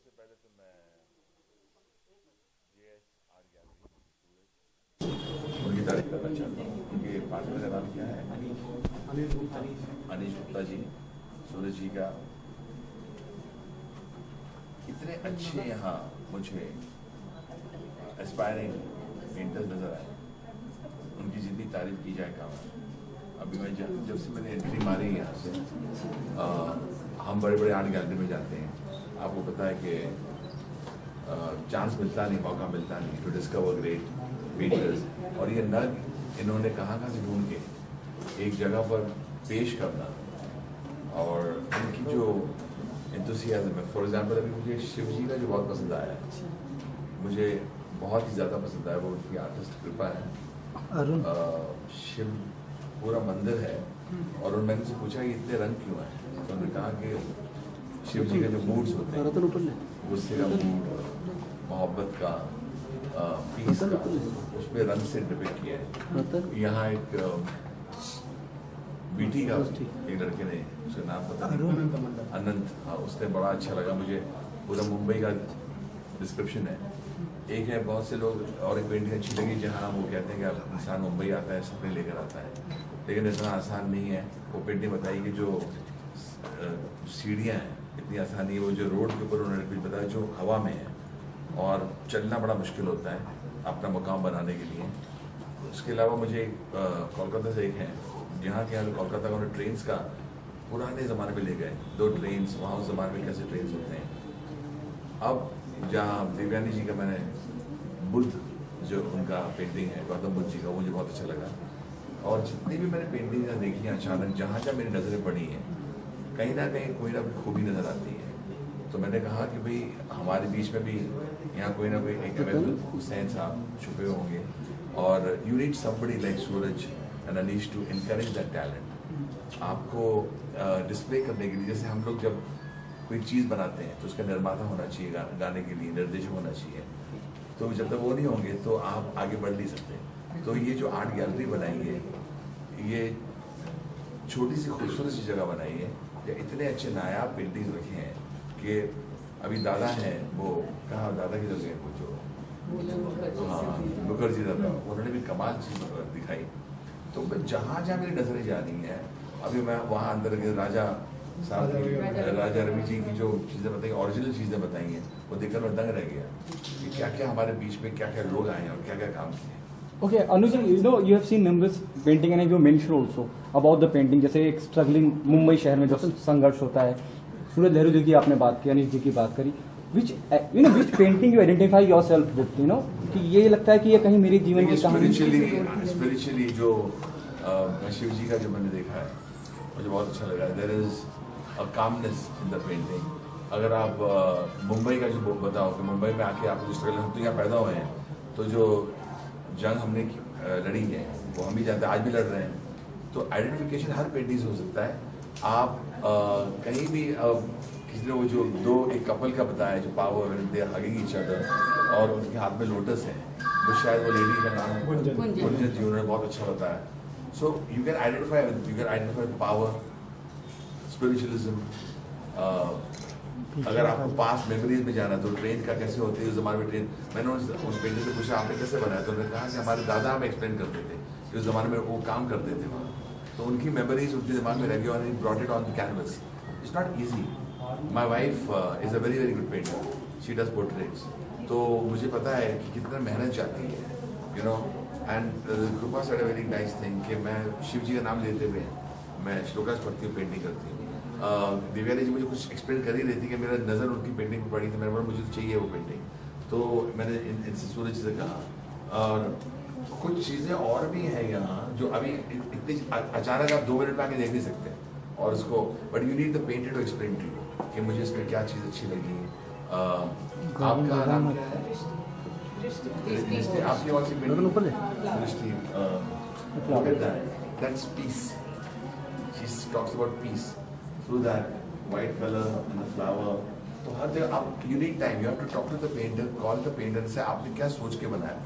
सबसे पहले तो मैं जेएस आर्ट गैलरी उनकी तारीफ करना चाहता हूँ। उनके पार्टनर का नाम क्या है? अनिश गुप्ता जी। सूरज जी का इतने अच्छे यहाँ मुझे एस्पायरिंग पेंटर्स नजर आए, उनकी जितनी तारीफ की जाए कम है। अभी मैं जब से मैंने एंट्री मारी यहाँ से, हम बड़े बड़े आर्ट गैलरी में जाते हैं, आपको पता है कि चांस मिलता नहीं, मौका मिलता नहीं टू डिस्कवर ग्रेट पेंटर्स। और ये नग इन्होंने कहाँ से ढूंढ के एक जगह पर पेश करना, और उनकी जो एंथुसियाज्म है। फॉर एग्जांपल अभी मुझे शिव जी का जो बहुत पसंद आया है, मुझे बहुत ही ज़्यादा पसंद आया, वो उनकी आर्टिस्ट कृपा है। शिव पूरा मंदिर है, और मैंने उनसे पूछा कि इतने रंग क्यों हैं, तो उन्होंने कहा कि शिव जी के जो मूड्स होते हैं, गुस्से का मूड, मोहब्बत का, पीस का, उस पर रंग से डिपिक्ट किया है। यहाँ एक बीटी का एक लड़के ने, उसका नाम पता नहीं, अनंत, हाँ, उसने बड़ा अच्छा लगा मुझे। पूरा मुंबई का डिस्क्रिप्शन है। एक है बहुत से लोग, और एक पेंटिंग अच्छी लगी जहाँ वो कहते हैं कि इंसान मुंबई आता है सपने लेकर आता है, लेकिन इतना आसान नहीं है। वो पेंटिंग बताई कि जो सीढ़ियाँ हैं इतनी आसान नहीं है, वो जो रोड के ऊपर उन्होंने कुछ बताया जो हवा में है, और चलना बड़ा मुश्किल होता है अपना मुकाम बनाने के लिए। उसके अलावा मुझे कोलकाता से एक है, यहाँ के यहाँ कोलकाता का उन्होंने ट्रेन्स का पुराने ज़माने में ले गए, 2 ट्रेन्स, वहाँ उस ज़माने में कैसे ट्रेन्स होते हैं। अब जहाँ देवयानी जी का मैंने बुद्ध, जो उनका पेंटिंग है गौतम बुद्ध जी का, वो मुझे बहुत अच्छा लगा। और जितनी भी मैंने पेंटिंग देखी हैं, अचानक जहाँ जहाँ मेरी नज़रें पड़ी हैं, कहीं ना कहीं कोई ना कोई खूबी नज़र आती है। तो मैंने कहा कि भाई हमारे बीच में भी यहाँ कोई ना कोई एक हुसैन साहब छुपे होंगे, और you need somebody like Suraj and Anish to encourage that talent, आपको डिस्प्ले करने के लिए। जैसे हम लोग जब कोई चीज़ बनाते हैं तो उसका निर्माता होना चाहिए, गाने के लिए निर्देशक होना चाहिए, तो जब तक वो नहीं होंगे तो आप आगे बढ़ नहीं सकते। तो ये जो आर्ट गैलरी बनाई है, ये छोटी सी खूबसूरत सी जगह बनाई है, या इतने अच्छे नायाब पेंटिंग्स रखे हैं कि अभी दादा हैं, वो कहाँ दादा की जगह वो जो, हाँ, मुखर्जी दादा, उन्होंने भी कमाल चीज़ दिखाई। तो जहाँ जहाँ मेरी नजरें जा रही हैं, अभी मैं वहाँ अंदर के राजा साहब की, राजा रवि जी की जो चीज़ें बताई, ओरिजिनल चीज़ें बताई हैं, वो देखकर मैं दंग रह गया कि क्या क्या हमारे बीच में क्या क्या लोग आए हैं और क्या क्या काम किए। Okay, Anuj, you have seen numerous painting and you mentioned also about the painting, जैसे एक स्ट्रगलिंग मुंबई शहर में जो संघर्ष होता है। सूरज लहरी जी की आपने बात की, अनिश जी की बात करी। which painting you identify yourself with, कि ये लगता है कि ये कहीं मेरे जीवन की कहानी। स्पिरिचुअली जो शिव जी का जो मैंने देखा है, मुझे बहुत अच्छा लगा। There is a commonness in the painting. अगर आप मुंबई का जो बताओ कि मुंबई में आके आप जिस तरह हम तो यहाँ पैदा हुए हैं, तो जो जंग हमने लड़ी है वो हम भी जानते हैं, आज भी लड़ रहे हैं। तो आइडेंटिफिकेशन हर पेंटिंग से हो सकता है। आप कहीं भी किसी ने वो जो एक कपल का बताया जो पावर दे हगिंग ईच अदर, और उनके हाथ में लोटस है, वो शायद वो लेडी का नाम गुंजन जी, उन्होंने बहुत अच्छा बताया। So you can identify power, spiritualism. अगर आपको पास मेमोरीज में जाना तो ट्रेन का कैसे होती है उस जमाने में ट्रेन, मैंने उस पेंटर से पूछा आपने कैसे बनाया, तो उन्होंने कहा कि हमारे दादा हमें एक्सप्लेन करते थे कि उस जमाने में वो काम करते थे वहाँ, तो उनकी मेमोरीज उनके दिमाग में रह गई, और brought it on the canvas. It's not easy. My wife is a very very good painter, she does portraits, तो मुझे पता है कि कितना मेहनत जाती है, एंड कृपा said a very nice thing कि मैं शिव जी का नाम लेते हुए मैं श्लोकास पढ़ती हूँ, पेंटिंग करती हूँ। दिव्यानी जी मुझे कुछ एक्सप्लेन कर ही रही थी कि मेरा नज़र उनकी पेंटिंग पर पड़ी थी, मेरे मुझे तो चाहिए वो पेंटिंग, तो मैंने इनसे सूरज से कहा। और कुछ चीज़ें और भी हैं यहाँ जो अभी इतनी अचानक आप 2 मिनट में आके देख नहीं सकते, और उसको but you need the painter to explain to you कि मुझे इसमें क्या चीज़ अच्छी लगी। आपका नाम क्या है? आपकी और see that's peace, she talks about peace through that white color and the flower. तो हर जगह आप you need time, you have to talk to the painter, call the painter and say आपने क्या सोच के बनाया,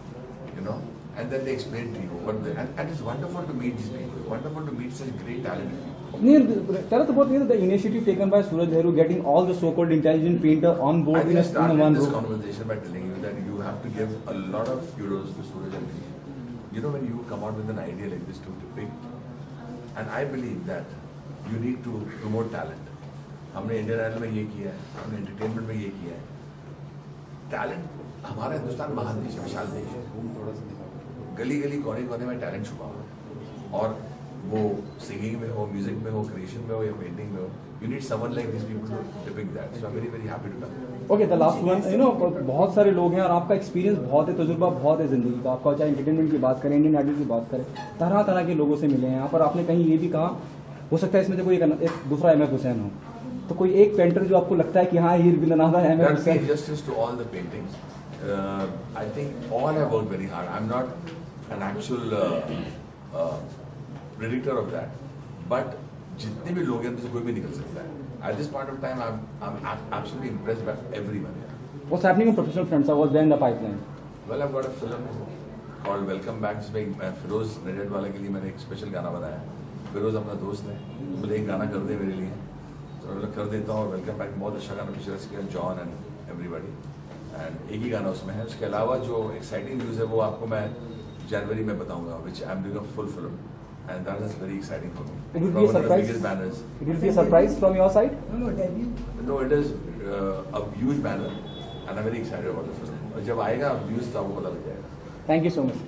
and then they explain to you. And it's wonderful to meet these people, wonderful to meet such great talent. Tell us about the initiative taken by Suraj Nehru, getting all the so-called intelligent painter on board I in think I in started one this room. conversation by telling you that you have to give a lot of kudos to Suraj and me. You know, when you come out with an idea like this to depict, and I believe that you need to promote talent. हमने Indian idol में ये किया है, हमने entertainment में ये किया है. टैलेंट हमारा हिंदुस्तान महान देश है, विशाल देश है. गली गली कोने कोने में टैलेंट छुपा हुआ है, और वो सिंगिंग में हो, म्यूजिक में हो, क्रिएशन में हो या पेंटिंग में हो, you need someone like this people to depict that. So I am very very happy to come. Okay, the last one, बहुत सारे लोग हैं और आपका एक्सपीरियंस बहुत है, तजुर्बा बहुत है जिंदगी का आपका, चाहे एंटरटेनमेंट की बात करें, इंडियन आइडल की बात करें, तरह तरह के लोगों से मिले हैं यहाँ पर. आपने कहीं ये भी कहा, हो सकता है इसमें से कोई एक दूसरा एम एफ हुसैन हो, तो कोई एक पेंटर जो आपको लगता है कि हाँ ये Rabindranath M F Hussain. Justice to all the paintings. I think all have worked very hard. I'm not an actual predictor of that, but जितने भी लोग हैं उनसे कोई भी निकल सकता है. At this point of time, I'm absolutely impressed by everyone here. What's happening on professional fronts? What's there in the pipeline? Well, I've got a film called Welcome Back, जिसमें फिरोज नडियाडवाला के लिए मैंने एक स्पेशल गाना बनाया. फिरोज अपना दोस्त है, बोले एक गाना कर दे मेरे लिए, तो मैं कर देता हूँ. वेलकम बैक बहुत अच्छा गाना पिक्चर किया, जॉन एंड एवरीबॉडी, एंड एक ही गाना उसमें है. उसके अलावा जो एक्साइटिंग न्यूज़ है वो आपको मैं जनवरी में बताऊंगा, which I am doing a full film, and that is very exciting for me. It will be a surprise. Biggest banners. It will be a surprise from your side. No, it is a huge banner, and I'm very excited about the film. और जब आएगा news तो आपको पता लग जाएगा. Thank you so much.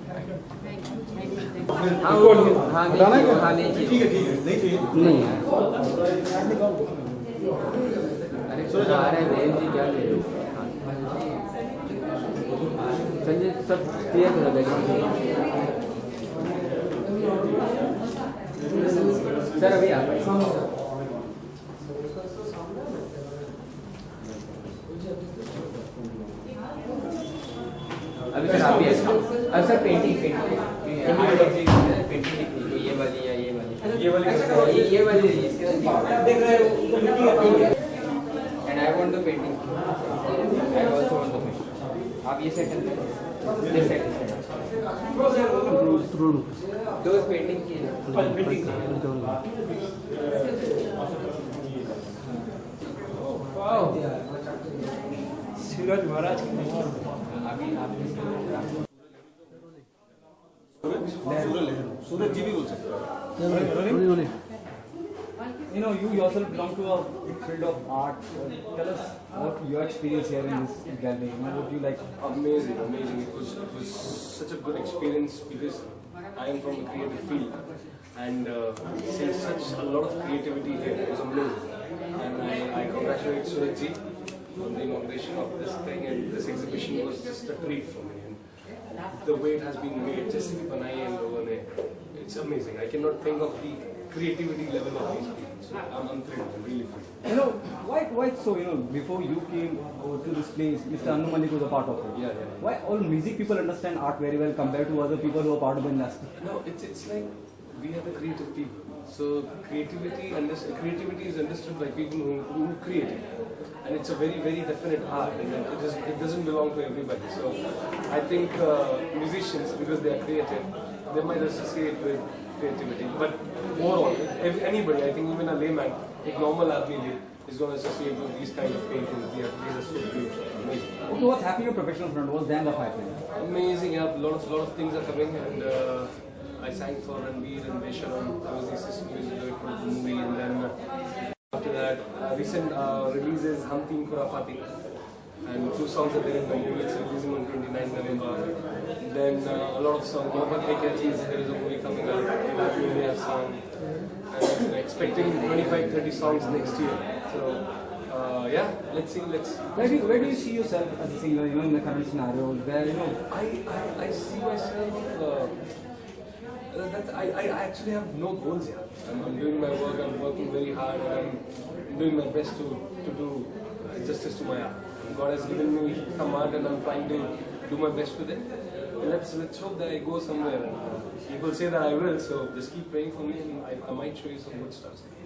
ठीक है नहीं चाहिए नहीं. अरे सोच आ रहे हैं जी क्या ले संजय सब क्लियर कर देगा सर अभी आप अभी सर आप अब सर पेंटिंग ये वाली या ये वाली इसके देख रहे हो. And I want the painting, I also want the painting. आप ये सेट दिस सेट दो पेंटिंग की सूरज महाराज अभी आप सूरज जी भी बोल सकते हैं. You know, you yourself belong to a field of art. Tell us what your experience here in this gallery. What do you like? Amazing. It was such a good experience because I am from the creative field, and seeing such a lot of creativity here was amazing. And I congratulate Suraj ji on the inauguration of this thing, and this exhibition was just a treat for me. And the way it has been made, जैसे भी बनाई है इन लोगों ने, it's amazing. I cannot think of the creativity level of these people. So I'm thrilled. I'm really thrilled. You know, why so? You know, before you came over to this place, Mr. Anu Malik was a part of it. Yeah. Why all music people understand art very well compared to other people who are part of the industry? No, it's like we are the creative people. So creativity is understood by people who create it, and it's a very very definite art, and it doesn't belong to everybody. So I think musicians, because they are creative, they might associate with creativity, but overall, anybody, I think even a layman, a normal athlete, is going to associate with these kind of paintings. They are so beautiful, amazing. Okay, what's happening in professional front? What's there in the pipeline? Amazing, yeah. Lot of things are coming, and I sang for Ranveer and Vesharam. I was the assistant music director of the movie, and then after that, recent release is Hum Teen Khurafati, and 2 songs are there in the movie. It's releasing on 29 November. Then a lot of songs. Mohammed Hekati's, there is a movie coming out. That we have song. And I'm expecting 25-30 songs next year. So yeah, let's see. Where do you see yourself as a singer? You know, in the current scenario, where you know. I see myself. I actually have no goals yet. I'm doing my work. I'm working very hard, and I'm doing my best to do justice to my art. God has given me some art, and I'm trying to do my best with it. And let's hope that I go somewhere. People say that I will, so just keep praying for me, and I might show you some good stuff.